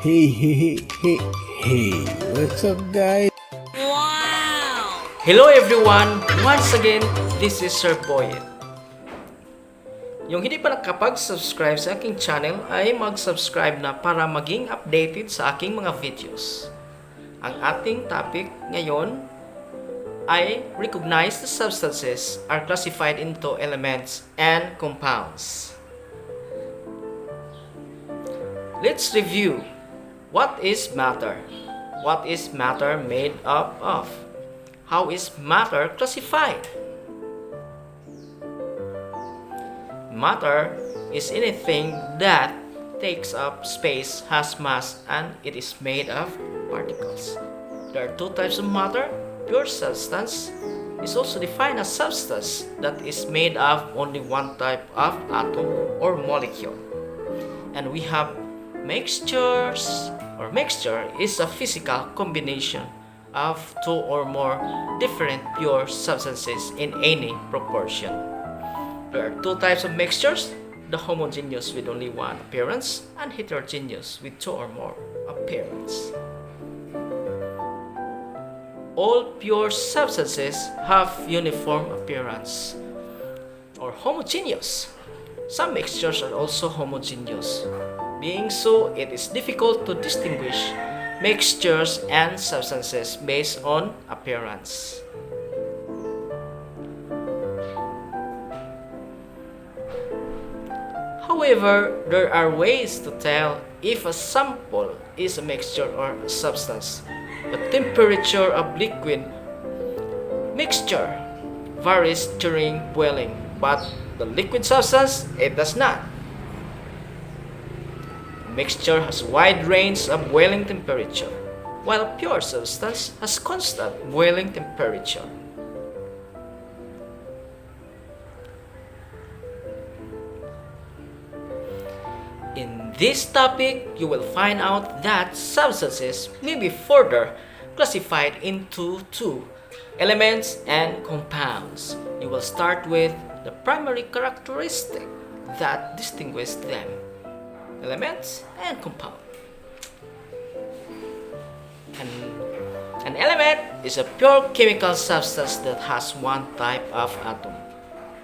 Hey, what's up guys? Hello everyone! Once again, this is Sir Boyet. Yung hindi pa nakapag-subscribe sa aking channel ay mag-subscribe na para maging updated sa aking mga videos. Ang ating topic ngayon ay recognize the substances are classified into elements and compounds. Let's review. What is matter? What is matter made up of? How is matter classified? Matter is anything that takes up space, has mass, and it is made of particles. There are two types of matter. Pure substance is also defined as substance that is made of only one type of atom or molecule. And we have mixtures. Mixture is a physical combination of two or more different pure substances in any proportion. There are two types of mixtures, the homogeneous with only one appearance and heterogeneous with two or more appearance. All pure substances have uniform appearance or homogeneous. Some mixtures are also homogeneous. Being so, it is difficult to distinguish mixtures and substances based on appearance. However, there are ways to tell if a sample is a mixture or a substance. The temperature of liquid mixture varies during boiling, but the liquid substance, it does not. Mixture has a wide range of boiling temperature, while a pure substance has constant boiling temperature. In this topic, you will find out that substances may be further classified into two, elements and compounds. You will start with the primary characteristic that distinguish them. Elements and compound. An element is a pure chemical substance that has one type of atom.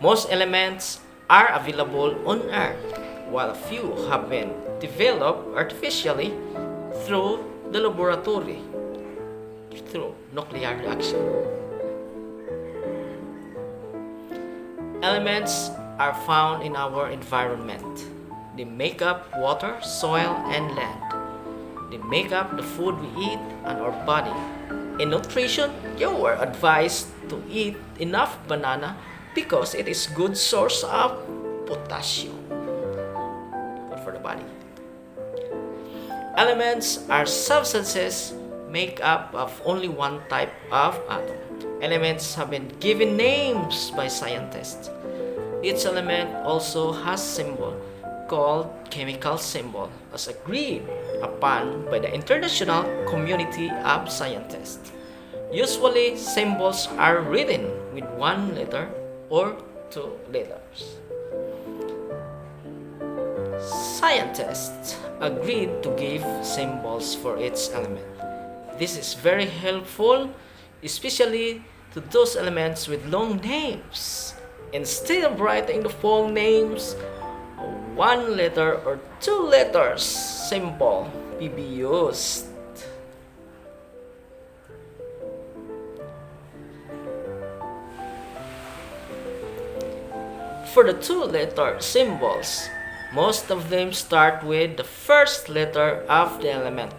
Most elements are available on Earth, while a few have been developed artificially through the laboratory through nuclear reaction. Elements are found in our environment. They make up water, soil, and land. They make up the food we eat and our body. In nutrition, you are advised to eat enough banana because it is good source of potassium. Good for the body. Elements are substances made up of only one type of atom. Elements have been given names by scientists. Each element also has symbol called chemical symbol as agreed upon by the international community of scientists. Usually, symbols are written with one letter or two letters. Scientists agreed to give symbols for each element. This is very helpful, especially to those elements with long names. Instead of writing the full names, one letter or two letters symbol may be used. For the two-letter symbols, most of them start with the first letter of the element.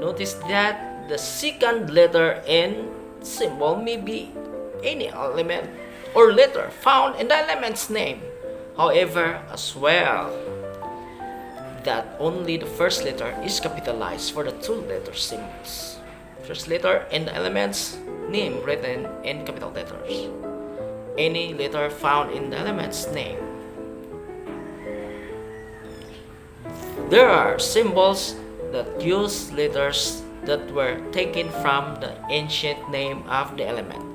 Notice that the second letter in symbol may be any element or letter found in the element's name. However, as well, that only the first letter is capitalized for the two-letter symbols. First letter in the element's name written in capital letters. Any letter found in the element's name. There are symbols that use letters that were taken from the ancient name of the element.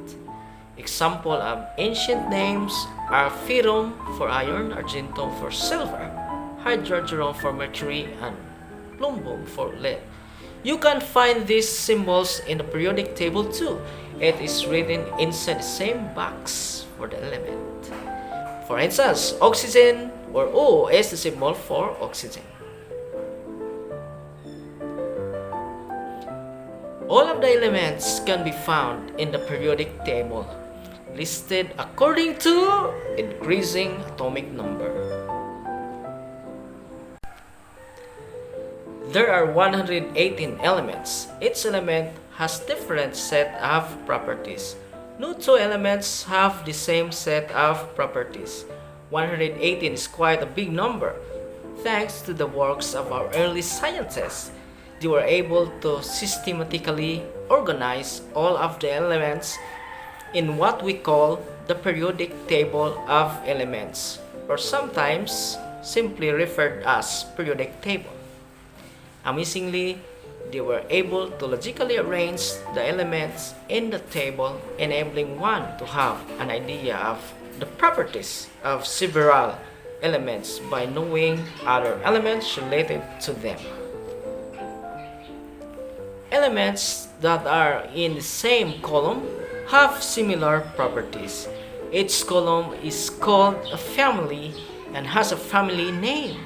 Example of ancient names are ferrum for iron, argentum for silver, hydrogen for mercury, and plumbum for lead. You can find these symbols in the periodic table too. It is written inside the same box for the element. For instance, oxygen or O is the symbol for oxygen. All of the elements can be found in the periodic table, listed according to increasing atomic number. There are 118 elements. Each element has different set of properties. No two elements have the same set of properties. 118 is quite a big number. Thanks to the works of our early scientists, they were able to systematically organize all of the elements in what we call the periodic table of elements, or sometimes simply referred as periodic table. Amazingly, they were able to logically arrange the elements in the table, enabling one to have an idea of the properties of several elements by knowing other elements related to them. Elements that are in the same column have similar properties. Each column is called a family and has a family name.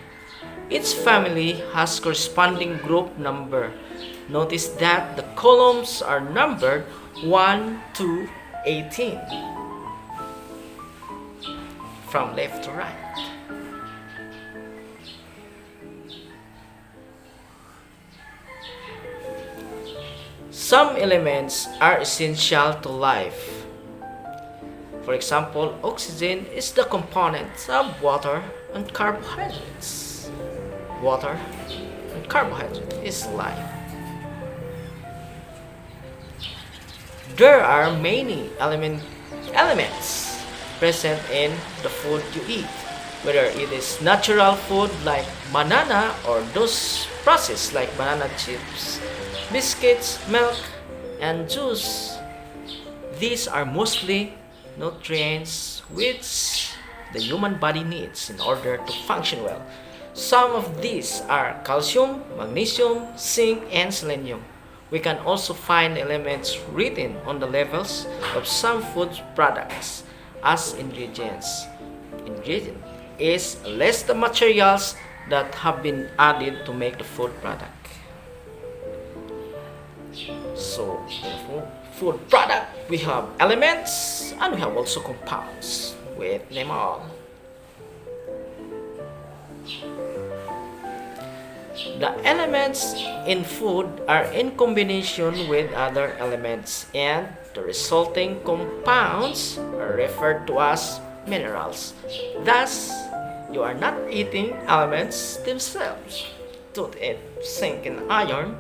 Each family has corresponding group number. Notice that the columns are numbered 1 to 18 from left to right. Some elements are essential to life. For example, oxygen is the component of water and carbohydrates. Water and carbohydrate is life. There are many elements present in the food you eat, whether it is natural food like banana or those processed like banana chips, biscuits, milk, and juice. These are mostly nutrients which the human body needs in order to function well. Some of these are calcium, magnesium, zinc, and selenium. We can also find elements written on the labels of some food products as ingredients. Ingredient is a list of materials that have been added to make the food product. So, the food product, we have elements and we have also compounds. With them all. The elements in food are in combination with other elements, and the resulting compounds are referred to as minerals. Thus, you are not eating elements themselves. To eat zinc and iron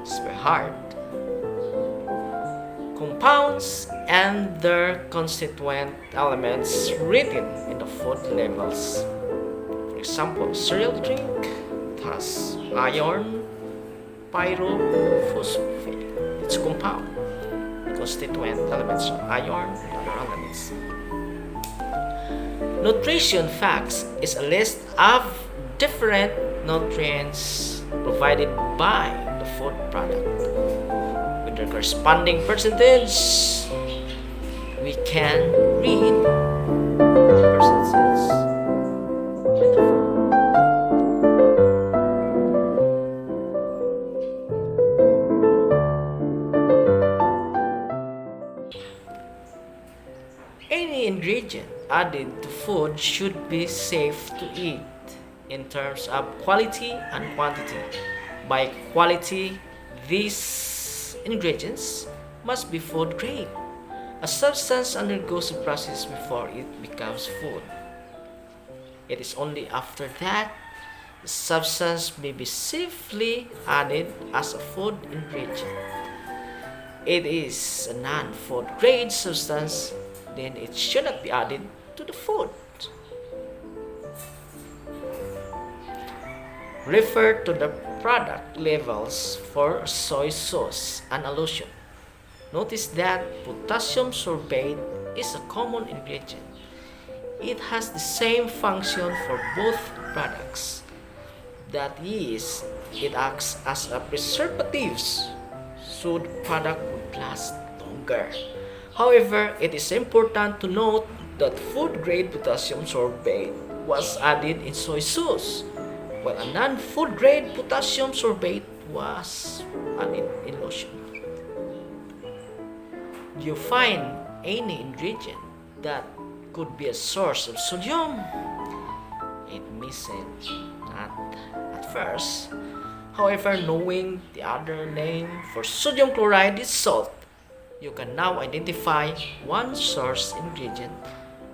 is very hard. Compounds and their constituent elements written in the food labels. For example, cereal drink has iron pyrophosphate. It's compound. Constituent elements are iron and other elements. Nutrition facts is a list of different nutrients provided by the food product. With the corresponding percentage, we can read the percentages. Any ingredient added to food should be safe to eat in terms of quality and quantity. By quality, these ingredients must be food grade. A substance undergoes a process before it becomes food. It is only after that the substance may be safely added as a food ingredient. It is a non-food grade substance, then it should not be added to the food. Refer to the product labels for soy sauce and a lotion. Notice that potassium sorbate is a common ingredient. It has the same function for both products. That is, it acts as a preservative, so the product would last longer. However, it is important to note that food-grade potassium sorbate was added in soy sauce, while a non-food-grade potassium sorbate was added in lotion. Do you find any ingredient that could be a source of sodium? It misses not at first. However, knowing the other name for sodium chloride is salt, you can now identify one source ingredient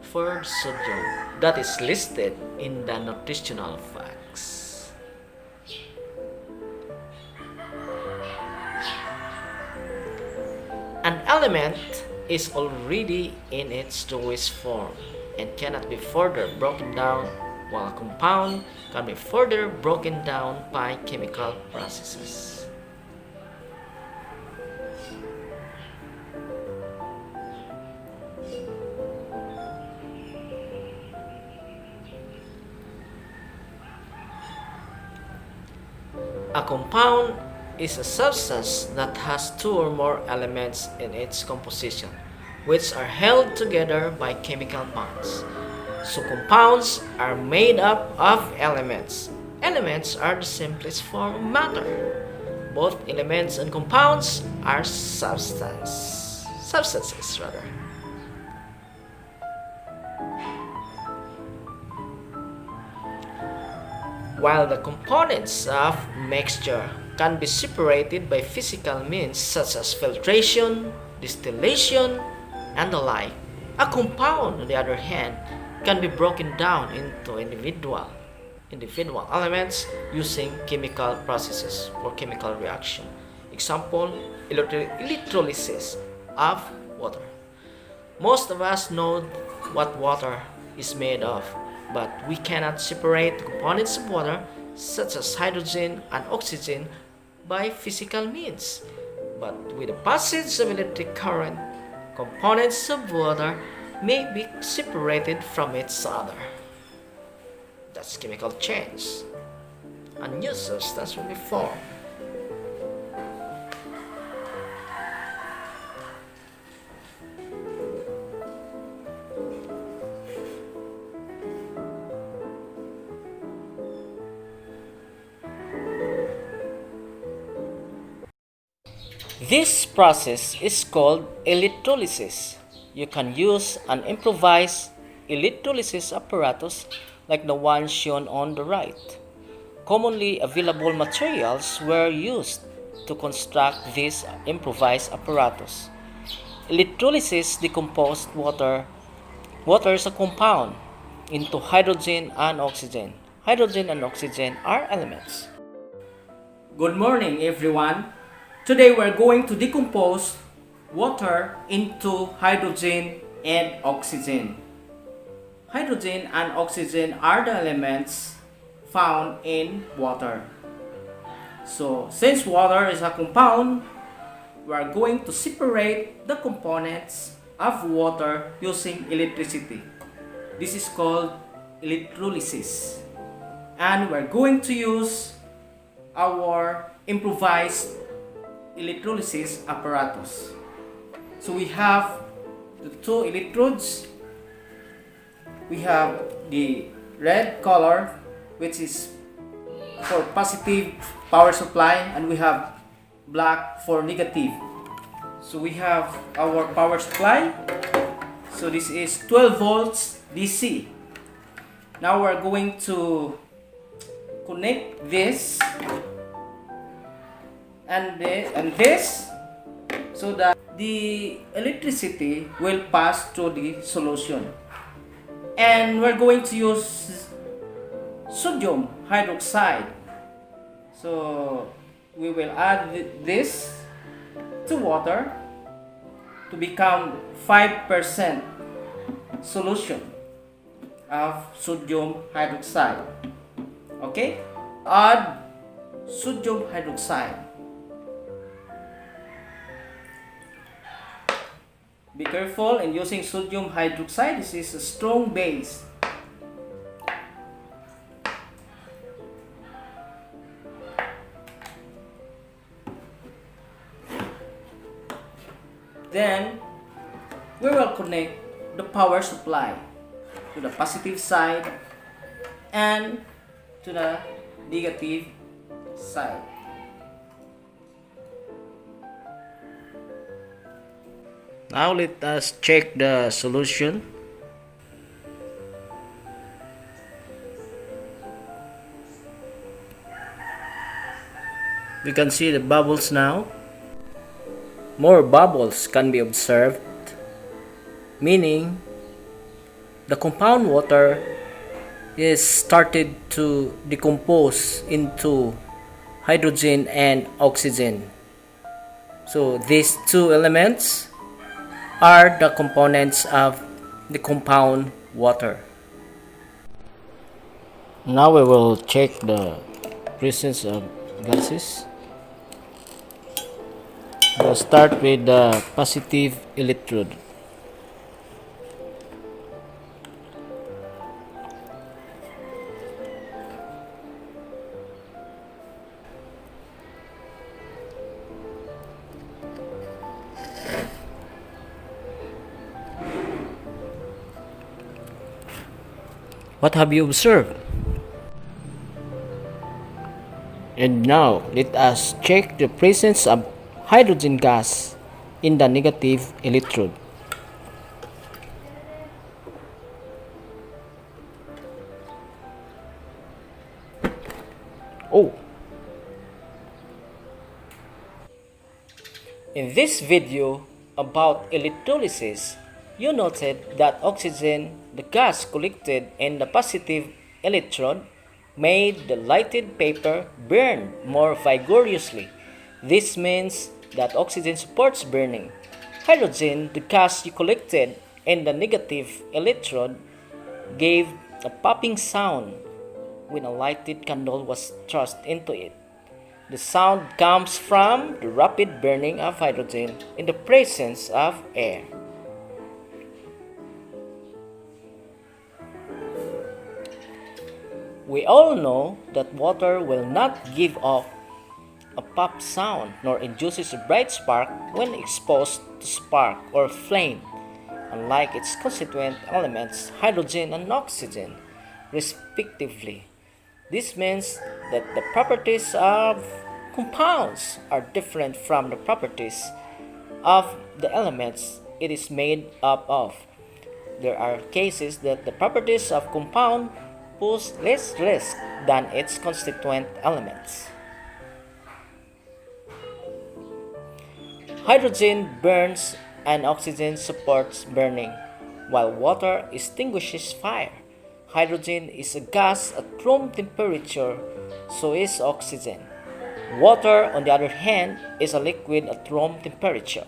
for sodium that is listed in the nutritional facts. An element is already in its truest form and cannot be further broken down, while a compound can be further broken down by chemical processes. A compound is a substance that has two or more elements in its composition, which are held together by chemical bonds. So compounds are made up of elements. Elements are the simplest form of matter. Both elements and compounds are substances rather. While the components of mixture can be separated by physical means such as filtration, distillation, and the like, a compound, on the other hand, can be broken down into individual elements using chemical processes for chemical reaction. Example, electrolysis of water. Most of us know what water is made of, but we cannot separate the components of water, such as hydrogen and oxygen, by physical means. But with the passage of electric current, components of water may be separated from each other. That's chemical change. A new substance will be formed. This process is called electrolysis. You can use an improvised electrolysis apparatus like the one shown on the right. Commonly available materials were used to construct this improvised apparatus. Electrolysis decomposed water. Water is a compound into hydrogen and oxygen. Hydrogen and oxygen are elements. Good morning, everyone. Today we're going to decompose water into hydrogen and oxygen. Hydrogen and oxygen are the elements found in water. So, since water is a compound, we're going to separate the components of water using electricity. This is called electrolysis. And we're going to use our improvised electrolysis apparatus. So we have the two electrodes. We have the red color, which is for positive power supply, and we have black for negative. So we have our power supply. So this is 12 volts DC. Now we're going to connect this and this so that the electricity will pass through the solution. And we're going to use sodium hydroxide. So we will add this to water to become 5% solution of sodium hydroxide. Okay? Add sodium hydroxide. Be careful in using sodium hydroxide. This is a strong base. Then we will connect the power supply to the positive side and to the negative side. Now let us check the solution. We can see the bubbles now. More bubbles can be observed, meaning the compound water is started to decompose into hydrogen and oxygen. So these two elements are the components of the compound water. Now we will check the presence of gases. We'll start with the positive electrode. What have you observed? And now let us check the presence of hydrogen gas in the negative electrode. Oh! In this video about electrolysis, you noted that oxygen, the gas collected in the positive electrode, made the lighted paper burn more vigorously. This means that oxygen supports burning. Hydrogen, the gas you collected in the negative electrode, gave a popping sound when a lighted candle was thrust into it. The sound comes from the rapid burning of hydrogen in the presence of air. We all know that water will not give off a pop sound nor induces a bright spark when exposed to spark or flame, unlike its constituent elements hydrogen and oxygen, respectively. This means that the properties of compounds are different from the properties of the elements it is made up of. There are cases that the properties of compound pose less risk than its constituent elements. Hydrogen burns and oxygen supports burning, while water extinguishes fire. Hydrogen is a gas at room temperature, so is oxygen. Water, on the other hand, is a liquid at room temperature.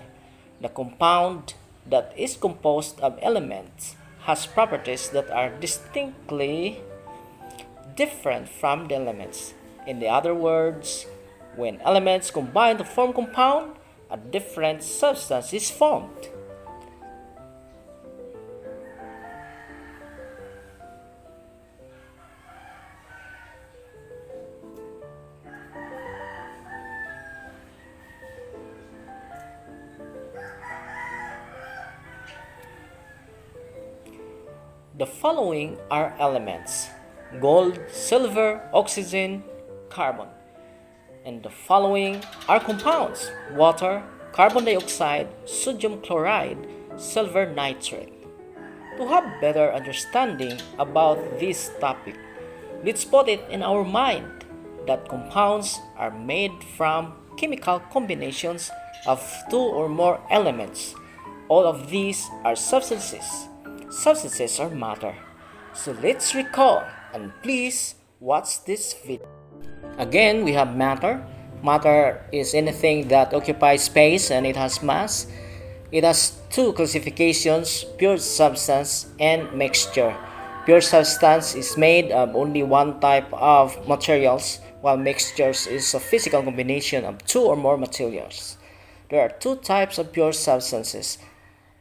The compound that is composed of elements has properties that are distinctly different from the elements. In the other words, when elements combine to form compound, a different substance is formed. The following are elements: gold, silver, oxygen, carbon. And the following are compounds: water, carbon dioxide, sodium chloride, silver nitrate. To have better understanding about this topic, let's put it in our mind that compounds are made from chemical combinations of two or more elements. All of these are substances. Substances are matter. So let's recall and please watch this video. Again, we have matter. Matter is anything that occupies space and it has mass. It has two classifications: pure substance and mixture. Pure substance is made of only one type of materials, while mixtures is a physical combination of two or more materials. There are two types of pure substances: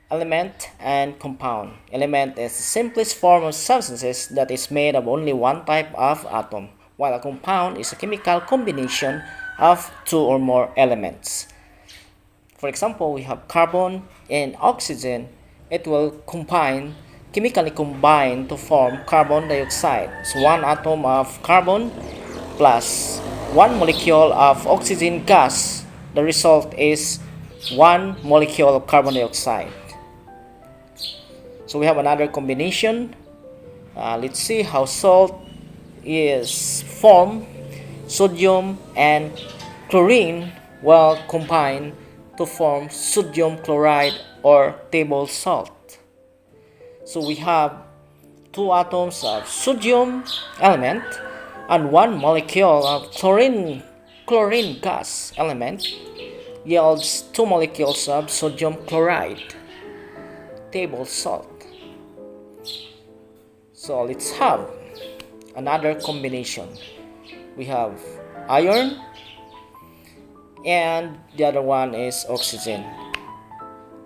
element and compound. Element is the simplest form of substances that is made of only one type of atom, while a compound is a chemical combination of two or more elements. For example, we have carbon and oxygen. It will chemically combine to form carbon dioxide. So one atom of carbon plus one molecule of oxygen gas. The result is one molecule of carbon dioxide. So we have another combination. Let's see how salt is formed. Sodium and chlorine will combine to form sodium chloride or table salt. So we have two atoms of sodium element and one molecule of chlorine gas element yields two molecules of sodium chloride, table salt. So let's have another combination. We have iron and the other one is oxygen.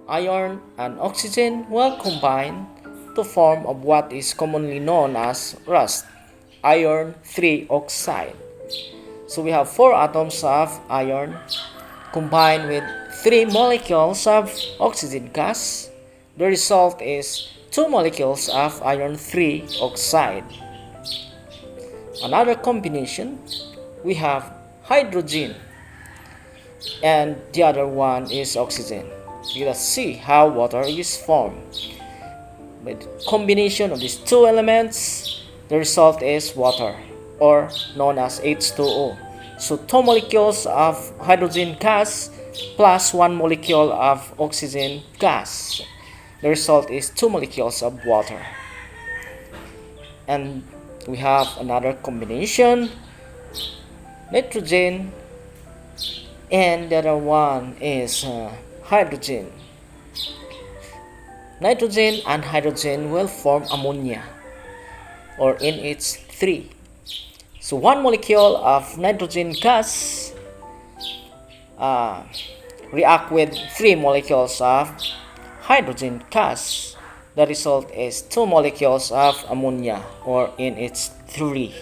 Iron and oxygen will combine to form of what is commonly known as rust, iron 3 oxide. So we have 4 atoms of iron combined with 3 molecules of oxygen gas. The result is 2 molecules of iron 3 oxide. Another combination, we have hydrogen and the other one is oxygen. Let us see how water is formed. With combination of these two elements, the result is water, or known as H2O. So 2 molecules of hydrogen gas plus 1 molecule of oxygen gas. The result is 2 molecules of water. And we have another combination, nitrogen, and the other one is hydrogen. Nitrogen and hydrogen will form ammonia, or NH3. So 1 molecule of nitrogen gas react with 3 molecules of hydrogen gas. The result is 2 molecules of ammonia, or NH3.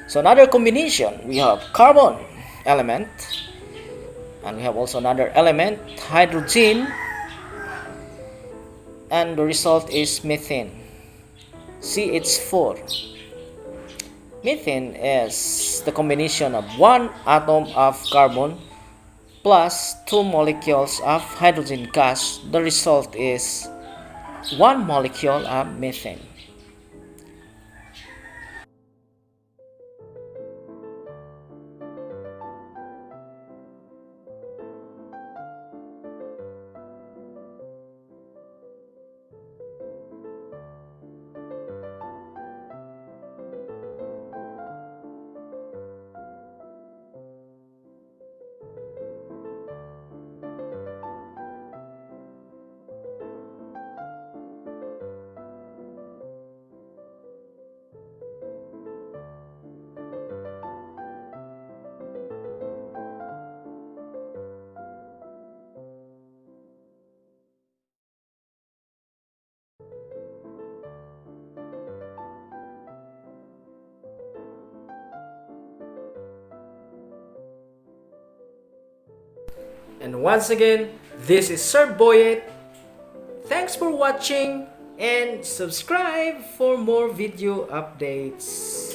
So another combination, we have carbon element, and we have also another element, hydrogen, and the result is methane, CH4. Methane is the combination of 1 atom of carbon plus 2 molecules of hydrogen gas. The result is 1 molecule of methane. And once again, this is Sir Boyet. Thanks for watching and subscribe for more video updates.